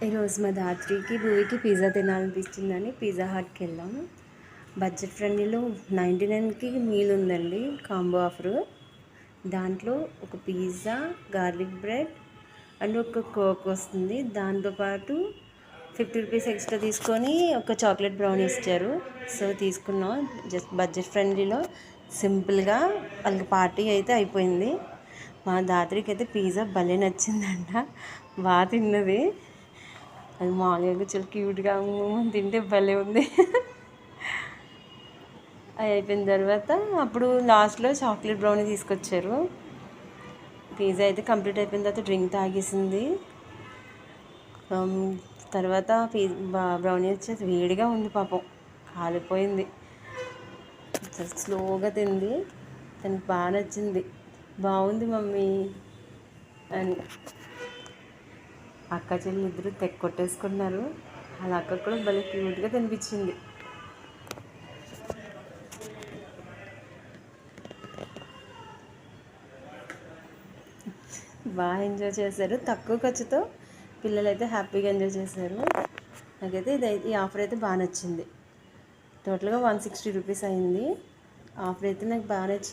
ఈరోజు మా ధాత్రికి భూమికి పిజ్జా తినాలనిపించిందని పిజ్జా హట్కి వెళ్ళాం. బడ్జెట్ ఫ్రెండ్లీలో 99కి మీల్ ఉందండి, కాంబో ఆఫరు. దాంట్లో ఒక పిజ్జా, గార్లిక్ బ్రెడ్ అండ్ ఒక కోక్ వస్తుంది. దాంతోపాటు 50 రూపీస్ ఎక్స్ట్రా తీసుకొని ఒక చాక్లెట్ బ్రౌనీ ఇచ్చారు. సో తీసుకున్నాం. జస్ట్ బడ్జెట్ ఫ్రెండ్లీలో సింపుల్గా వాళ్ళకి పార్టీ అయితే అయిపోయింది. మా ధాత్రికి అయితే పిజ్జా భలే నచ్చిందంట, బాగా తిన్నది. అది మామూలుగా చాలా క్యూట్గా తింటే భలే ఉంది. అది అయిపోయిన తర్వాత అప్పుడు లాస్ట్లో చాక్లెట్ బ్రౌనీ తీసుకొచ్చారు. పిజ్జా అయితే కంప్లీట్ అయిపోయిన తర్వాత డ్రింక్ తాగేసింది. తర్వాత బ్రౌనీ వచ్చేసి వేడిగా ఉంది, పాపం కాలిపోయింది. స్లోగా తింది. తనకి బాగా నచ్చింది. బాగుంది మమ్మీ అని. అక్క చెల్లి ఇద్దరు కొట్టేసుకున్నారు. వాళ్ళ అక్క కూడా భలే క్యూట్గా తినిపించింది. బాగా ఎంజాయ్ చేశారు. తక్కువ ఖర్చుతో పిల్లలు అయితే హ్యాపీగా ఎంజాయ్ చేశారు. నాకైతే ఈ ఆఫర్ అయితే బాగా నచ్చింది. టోటల్గా 160 రూపీస్ అయింది. ఆఫర్ అయితే నాకు బాగా నచ్చింది.